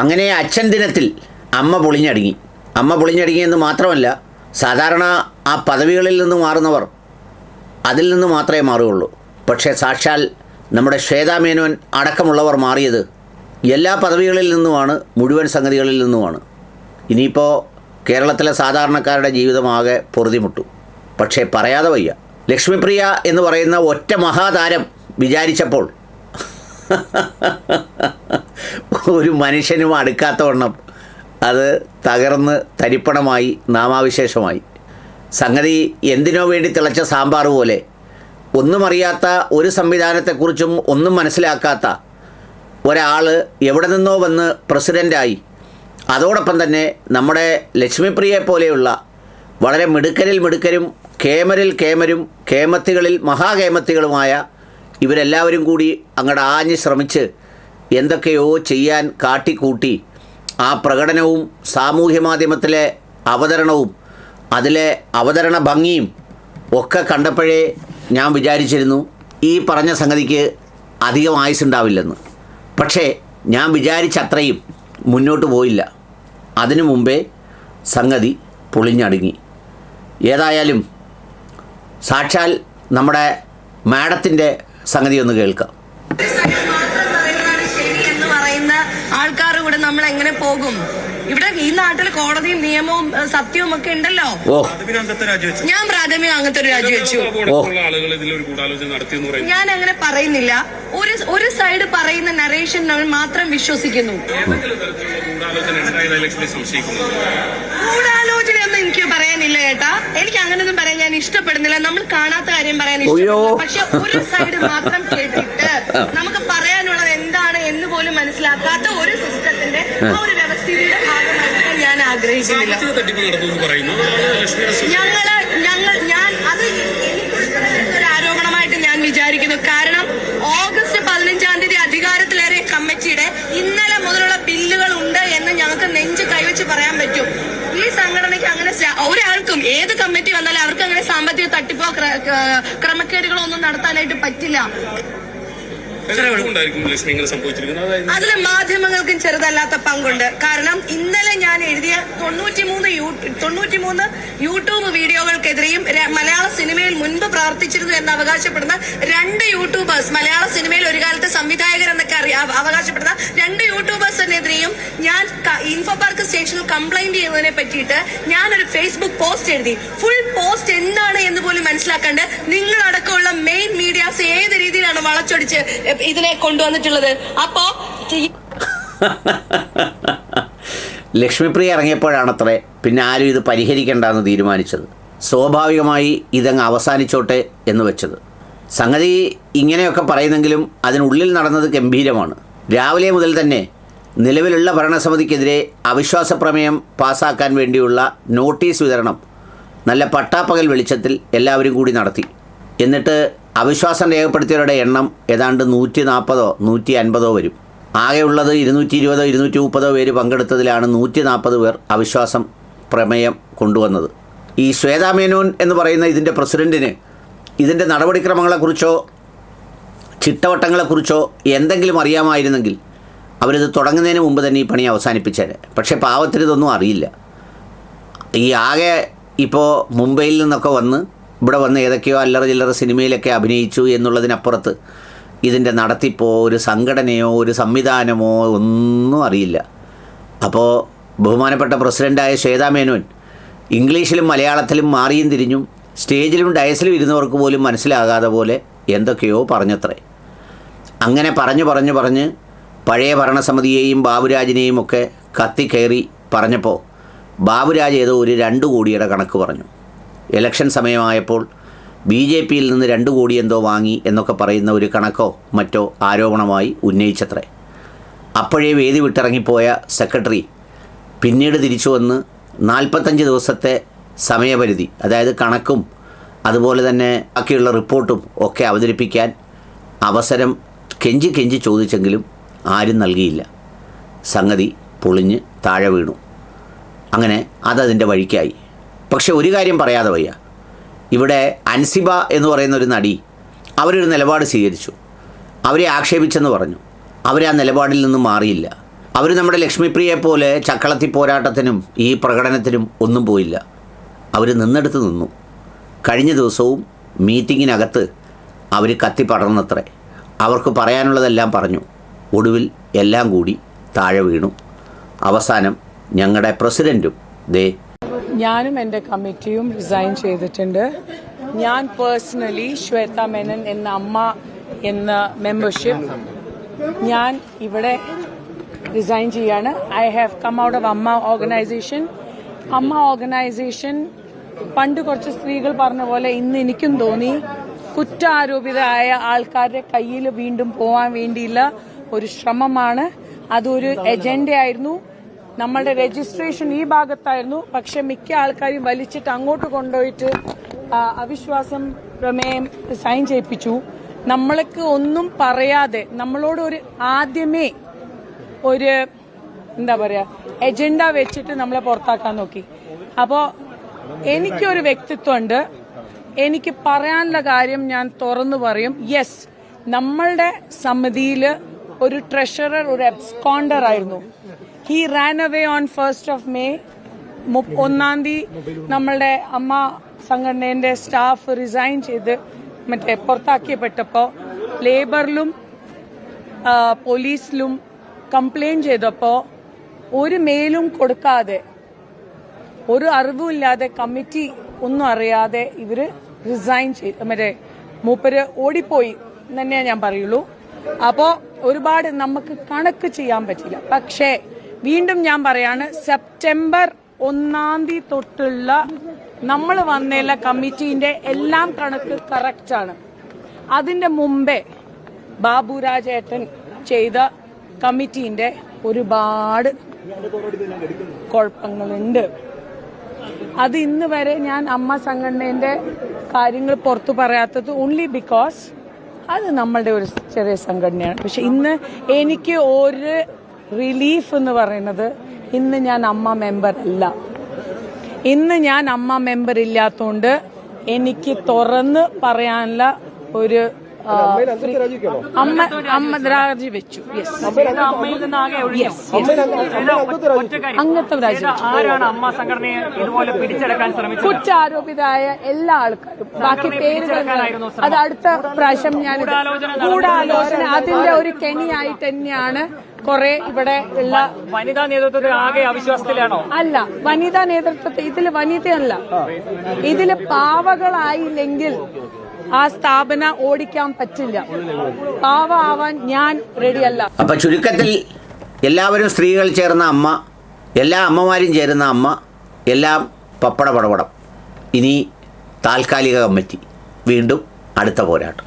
അങ്ങനെ അച്ഛൻ ദിനത്തിൽ അമ്മ പൊളിഞ്ഞടുങ്ങി. അമ്മ പൊളിഞ്ഞടുങ്ങിയെന്ന് മാത്രമല്ല, സാധാരണ ആ പദവികളിൽ നിന്ന് മാറുന്നവർ അതിൽ നിന്ന് മാത്രമേ മാറുകയുള്ളൂ. പക്ഷേ സാക്ഷാൽ നമ്മുടെ ശ്വേതാ മേനോൻ അടക്കമുള്ളവർ മാറിയത് എല്ലാ പദവികളിൽ നിന്നുമാണ്, മുഴുവൻ സംഗതികളിൽ നിന്നുമാണ്. ഇനിയിപ്പോൾ കേരളത്തിലെ സാധാരണക്കാരുടെ ജീവിതമാകെ പൊറുതിമുട്ടു. പക്ഷേ പറയാതെ വയ്യ. ലക്ഷ്മിപ്രിയ എന്ന് പറയുന്ന ഒറ്റ മഹാതാരം വിചാരിച്ചപ്പോൾ ഒരു മനുഷ്യനും അടുക്കാത്തവണ്ണം അത് തകർന്ന് തരിപ്പണമായി, നാമാവിശേഷമായി. സംഗതി എന്തിനോ വേണ്ടി തിളച്ച സാമ്പാർ പോലെ, ഒന്നും അറിയാത്ത, ഒരു സംവിധാനത്തെക്കുറിച്ചും ഒന്നും മനസ്സിലാക്കാത്ത ഒരാൾ എവിടെ നിന്നോ വന്ന് പ്രസിഡൻ്റായി. അതോടൊപ്പം തന്നെ നമ്മുടെ ലക്ഷ്മിപ്രിയയെ പോലെയുള്ള വളരെ മിടുക്കരും കേമരും കേമത്തികളിൽ മഹാകേമത്തികളുമായ ഇവരെല്ലാവരും കൂടി അങ്ങോട്ട് ആഞ്ഞ് ശ്രമിച്ച് എന്തൊക്കെയോ ചെയ്യാൻ കാട്ടിക്കൂട്ടി. ആ പ്രകടനവും സാമൂഹ്യ മാധ്യമത്തിലെ അവതരണവും അതിലെ അവതരണ ഭംഗിയും ഒക്കെ കണ്ടപ്പോഴേ ഞാൻ വിചാരിച്ചിരുന്നു ഈ പറഞ്ഞ സംഗതിക്ക് അധികം ആയുസ്സുണ്ടാവില്ലെന്ന്. പക്ഷേ ഞാൻ വിചാരിച്ചത്രയും മുന്നോട്ട് പോയില്ല. അതിനു മുമ്പേ സംഗതി പൊളിഞ്ഞടുങ്ങി. ഏതായാലും സാക്ഷാൽ നമ്മുടെ മാഡത്തിൻ്റെ സംഗതി ഒന്ന് കേൾക്കാം. ആൾക്കാർ കൂടെ നമ്മൾ എങ്ങനെ പോകും? ഇവിടെ ഈ നാട്ടിൽ കോടതിയും നിയമവും സത്യവും ഒക്കെ ഉണ്ടല്ലോ. ഞാൻ പ്രാഥമിക അങ്ങനത്തെ ഒരു രാജിവെച്ചു. ഞാൻ അങ്ങനെ പറയുന്നില്ല. ഒരു സൈഡ് പറയുന്ന നരേഷൻ നമ്മൾ മാത്രം വിശ്വസിക്കുന്നു. ഗൂഢാലോചനയൊന്നും എനിക്ക് പറയാനില്ല ചേട്ടാ. എനിക്ക് അങ്ങനൊന്നും പറയാൻ ഞാൻ ഇഷ്ടപ്പെടുന്നില്ല. നമ്മൾ കാണാത്ത കാര്യം പറയാൻ ഇഷ്ടപ്പെടുന്നു. പക്ഷെ ഒരു സൈഡ് മാത്രം കേട്ടിട്ട് നമുക്ക് പറയാനുള്ളത് എന്താണ് എന്ന് പോലും മനസ്സിലാക്കാത്ത ഒരു സിസ്റ്റത്തിന്റെ ആ ഒരു വ്യവസ്ഥയുടെ ഭാഗമായിട്ട് ഞാൻ ആഗ്രഹിക്കുന്നില്ല. ഞാൻ അത് എനിക്കൊരു ആരോപണമായിട്ട് ഞാൻ വിചാരിക്കുന്നു. കാരണം ഓഗസ്റ്റ് 15-ാം തീയതി അധികാരത്തിലേറിയ കമ്മിറ്റിയുടെ ഇന്നലെ മുതലുള്ള ബില്ലുകൾ ഉണ്ട് എന്ന് ഞങ്ങൾക്ക് നെഞ്ച് കൈവച്ച് പറയാൻ പറ്റും. ഈ സംഘടനയ്ക്ക് അങ്ങനെ ഒരാൾക്കും ഏത് കമ്മിറ്റി വന്നാലും അവർക്ക് അങ്ങനെ സാമ്പത്തിക തട്ടിപ്പോ ക്രമക്കേടുകളോ ഒന്നും നടത്താനായിട്ട് പറ്റില്ല. അതിൽ മാധ്യമങ്ങൾക്കും ചെറുതല്ലാത്ത പങ്കുണ്ട്. കാരണം ഇന്നലെ ഞാൻ എഴുതിയ 93 യൂട്യൂബ് വീഡിയോകൾക്കെതിരെയും മലയാള സിനിമയിൽ മുൻപ് പ്രവർത്തിച്ചിരുന്നു എന്ന് അവകാശപ്പെടുന്ന 2 യൂട്യൂബേഴ്സ്, മലയാള സിനിമയിൽ ഒരു കാലത്ത് സംവിധായകരെന്നൊക്കെ അവകാശപ്പെടുന്ന 2 യൂട്യൂബേഴ്സിനെതിരെയും ഞാൻ ഇൻഫോ പാർക്ക് സ്റ്റേഷനിൽ കംപ്ലൈന്റ് ചെയ്യുന്നതിനെ പറ്റിയിട്ട് ഞാനൊരു ഫേസ്ബുക്ക് പോസ്റ്റ് എഴുതി. ഫുൾ പോസ്റ്റ് എന്താണ് എന്ന് പോലും മനസ്സിലാക്കാണ്ട് നിങ്ങളടക്കമുള്ള മെയിൻ മീഡിയാസ് ഏത് രീതിയിലാണ് വളച്ചൊടിച്ച് ഇതിനെ കൊണ്ടുവന്നിട്ടുള്ളത്. അപ്പോ ലക്ഷ്മിപ്രിയ ഇറങ്ങിയപ്പോഴാണത്രേ പിന്നെ ആരും ഇത് പരിഹരിക്കേണ്ടെന്ന് തീരുമാനിച്ചത്. സ്വാഭാവികമായി ഇതങ്ങ് അവസാനിച്ചോട്ടെ എന്ന് വെച്ചത്. സംഗതി ഇങ്ങനെയൊക്കെ പറയുന്നെങ്കിലും അതിനുള്ളിൽ നടന്നത് ഗംഭീരമാണ്. രാവിലെ മുതൽ തന്നെ നിലവിലുള്ള ഭരണസമിതിക്കെതിരെ അവിശ്വാസ പ്രമേയം പാസ്സാക്കാൻ വേണ്ടിയുള്ള നോട്ടീസ് വിതരണം നല്ല പട്ടാപ്പകൽ വെളിച്ചത്തിൽ എല്ലാവരും കൂടി നടത്തി. എന്നിട്ട് അവിശ്വാസം രേഖപ്പെടുത്തിയവരുടെ എണ്ണം ഏതാണ്ട് 140 150 വരും. ആകെയുള്ളത് 220 230 പേര് പങ്കെടുത്തതിലാണ് 140 പേർ അവിശ്വാസം പ്രമേയം കൊണ്ടുവന്നത്. ഈ ശ്വേതാ മേനോൻ എന്ന് പറയുന്ന ഇതിൻ്റെ പ്രസിഡൻറ്റിന് ഇതിൻ്റെ നടപടിക്രമങ്ങളെക്കുറിച്ചോ ചിട്ടവട്ടങ്ങളെക്കുറിച്ചോ എന്തെങ്കിലും അറിയാമായിരുന്നെങ്കിൽ അവരിത് തുടങ്ങുന്നതിന് മുമ്പ് തന്നെ ഈ പണി അവസാനിപ്പിച്ചേനെ. പക്ഷേ പാവത്തിന് ഇതൊന്നും അറിയില്ല. ഈ ആകെ ഇപ്പോൾ മുംബൈയിൽ നിന്നൊക്കെ വന്ന് ഇവിടെ വന്ന് ഏതൊക്കെയോ അല്ലറ ചില്ലറ സിനിമയിലൊക്കെ അഭിനയിച്ചു എന്നുള്ളതിനപ്പുറത്ത് ഇതിൻ്റെ നടത്തിപ്പോ ഒരു സംഘടനയോ ഒരു സംവിധാനമോ ഒന്നും അറിയില്ല. അപ്പോൾ ബഹുമാനപ്പെട്ട പ്രസിഡൻ്റായ ശ്വേതാ മേനോൻ ഇംഗ്ലീഷിലും മലയാളത്തിലും മാറിയും തിരിഞ്ഞും സ്റ്റേജിലും ഡയസിലും ഇരുന്നവർക്ക് പോലും മനസ്സിലാകാതെ പോലെ എന്തൊക്കെയോ പറഞ്ഞത്രേ. അങ്ങനെ പറഞ്ഞ് പഴയ ഭരണസമിതിയെയും ബാബുരാജിനെയും ഒക്കെ കത്തിക്കയറി പറഞ്ഞപ്പോൾ ബാബുരാജ് ഏതോ ഒരു 2 കോടിയുടെ കണക്ക് പറഞ്ഞു. ഇലക്ഷൻ സമയമായപ്പോൾ BJPയിൽ നിന്ന് 2 കോടി എന്തോ വാങ്ങി എന്നൊക്കെ പറയുന്ന ഒരു കണക്കോ മറ്റോ ആരോപണമായി ഉന്നയിച്ചത്രേ. അപ്പോഴേ വേദി വിട്ടിറങ്ങിപ്പോയ സെക്രട്ടറി പിന്നീട് തിരിച്ചു വന്ന് 45 ദിവസത്തെ സമയപരിധി, അതായത് കണക്കും അതുപോലെ തന്നെ ബാക്കിയുള്ള റിപ്പോർട്ടും ഒക്കെ അവതരിപ്പിക്കാൻ അവസരം കെഞ്ചി ചോദിച്ചെങ്കിലും ആരും നൽകിയില്ല. സംഗതി പൊളിഞ്ഞ് താഴെ വീണു. അങ്ങനെ അതതിൻ്റെ വഴിക്കായി. പക്ഷെ ഒരു കാര്യം പറയാതെ വയ്യ. ഇവിടെ അൻസിബ എന്ന് പറയുന്ന ഒരു നടി അവരൊരു നിലപാട് സ്വീകരിച്ചു. അവരെ ആക്ഷേപിച്ചെന്ന് പറഞ്ഞു. അവർ ആ നിലപാടിൽ നിന്ന് മാറിയില്ല. അവർ നമ്മുടെ ലക്ഷ്മിപ്രിയെ പോലെ ചക്കളത്തി പോരാട്ടത്തിനും ഈ പ്രകടനത്തിനും ഒന്നും പോയില്ല. അവർ നിന്നെടുത്ത് നിന്നു. കഴിഞ്ഞ ദിവസവും മീറ്റിങ്ങിനകത്ത് അവർ കത്തിപ്പടർന്നത്രേ. അവർക്ക് പറയാനുള്ളതെല്ലാം പറഞ്ഞു. ഒടുവിൽ എല്ലാം കൂടി താഴെ വീണു. അവസാനം ഞങ്ങളുടെ പ്രസിഡൻറ്റും ഞാനും എൻ്റെ കമ്മിറ്റിയും റിസൈൻ ചെയ്തിട്ടുണ്ട്. ഞാൻ പേഴ്സണലി ശ്വേത മേനൻ എന്ന അമ്മ എന്ന മെമ്പർഷിപ്പ് ഞാൻ ഇവിടെ റിസൈൻ ചെയ്യാണ്. I have come out of AMMA organisation. AMMA organisation പണ്ട് കുറച്ച് സ്ത്രീകൾ പറഞ്ഞ പോലെ ഇന്ന് എനിക്കും തോന്നി കുറ്റാരോപിതരായ ആൾക്കാരുടെ കയ്യിൽ വീണ്ടും പോകാൻ വേണ്ടിയുള്ള ഒരു ശ്രമമാണ്. അതൊരു എജൻഡയായിരുന്നു. നമ്മളുടെ രജിസ്ട്രേഷൻ ഈ ഭാഗത്തായിരുന്നു. പക്ഷെ മിക്ക ആൾക്കാരും വലിച്ചിട്ട് അങ്ങോട്ട് കൊണ്ടുപോയിട്ട് അവിശ്വാസം പ്രമേയം സൈൻ ചെയ്യിപ്പിച്ചു. നമ്മൾക്ക് ഒന്നും പറയാതെ നമ്മളോട് ഒരു ആദ്യമേ ഒരു എന്താ പറയാ എജൻഡ വെച്ചിട്ട് നമ്മളെ പുറത്താക്കാൻ നോക്കി. അപ്പോൾ എനിക്കൊരു വ്യക്തിത്വമുണ്ട്. എനിക്ക് പറയാനുള്ള കാര്യം ഞാൻ തുറന്നു പറയും. യെസ്, നമ്മളുടെ സമിതിയിൽ ഒരു ട്രഷറർ ഒരു അബ്സ്കോണ്ടർ ആയിരുന്നു. He Rann away on 1st of May. 1-ാം തീയതി നമ്മളുടെ അമ്മ സംഘടനയുടെ സ്റ്റാഫ് റിസൈൻ ചെയ്ത് പുറത്താക്കിയപ്പെട്ടപ്പോൾ ലേബറിലും പോലീസിലും കംപ്ലൈന്റ് ചെയ്തപ്പോൾ ഒരു മെയിലും കൊടുക്കാതെ ഒരു അറിവുമില്ലാതെ കമ്മിറ്റി ഒന്നും അറിയാതെ ഇവര് റിസൈൻ ചെയ്ത് മൂപ്പര് ഓടിപ്പോയി തന്നെ ഞാൻ പറയുള്ളൂ. അപ്പോൾ ഒരുപാട് നമുക്ക് കണക്ക് ചെയ്യാൻ പറ്റില്ല. പക്ഷേ വീണ്ടും ഞാൻ പറയാണ്, സെപ്റ്റംബർ 1-ാം തീയതി തൊട്ടുള്ള നമ്മൾ വന്നേല കമ്മിറ്റീന്റെ എല്ലാം കണക്ക് കറക്റ്റാണ്. അതിന്റെ മുമ്പേ ബാബുരാജേട്ടൻ ചെയ്ത കമ്മിറ്റീന്റെ ഒരുപാട് കുഴപ്പങ്ങളുണ്ട്. അത് ഇന്ന് വരെ ഞാൻ അമ്മ സംഘടനയുടെ കാര്യങ്ങൾ പുറത്തു പറയാത്തത് ഓൺലി ബിക്കോസ് അത് നമ്മളുടെ ഒരു ചെറിയ സംഘടനയാണ്. പക്ഷെ ഇന്ന് എനിക്ക് ഒരു റിലീഫ് എന്ന് പറയുന്നത് ഇന്ന് ഞാൻ അമ്മ മെമ്പർ അല്ല. ഇന്ന് ഞാൻ അമ്മ മെമ്പർ ഇല്ലാത്തതുകൊണ്ട് എനിക്ക് തുറന്ന് പറയാനുള്ള ഒരു അമ്മ രാജിവെച്ചു. അംഗത്വം കുറ്റാരോപിതരായ എല്ലാ ആൾക്കാരും ബാക്കി പേരുകൾ അത് അടുത്ത പ്രാവശ്യം ഞാൻ ഗൂഢാലോചന അതിന്റെ ഒരു കെണിയായിട്ട് തന്നെയാണ് കുറെ ഇവിടെ ഉള്ള വനിതാ നേതൃത്വത്തിൽ ആകെ അവിശ്വാസത്തിലാണോ? അല്ല, വനിതാ നേതൃത്വത്തെ ഇതില് വനിതയല്ല, ഇതില് പാവകളായില്ലെങ്കിൽ ആ സ്ഥാപന ഓടിക്കാൻ പറ്റില്ല. പാവ ആവാൻ ഞാൻ റെഡിയല്ല. അപ്പൊ ചുരുക്കത്തിൽ എല്ലാവരും സ്ത്രീകൾ ചേർന്ന അമ്മ, എല്ലാ അമ്മമാരും ചേരുന്ന അമ്മ, എല്ലാം പപ്പട പടപടം. ഇനി താൽക്കാലിക കമ്മിറ്റി, വീണ്ടും അടുത്ത പോരാട്ടം.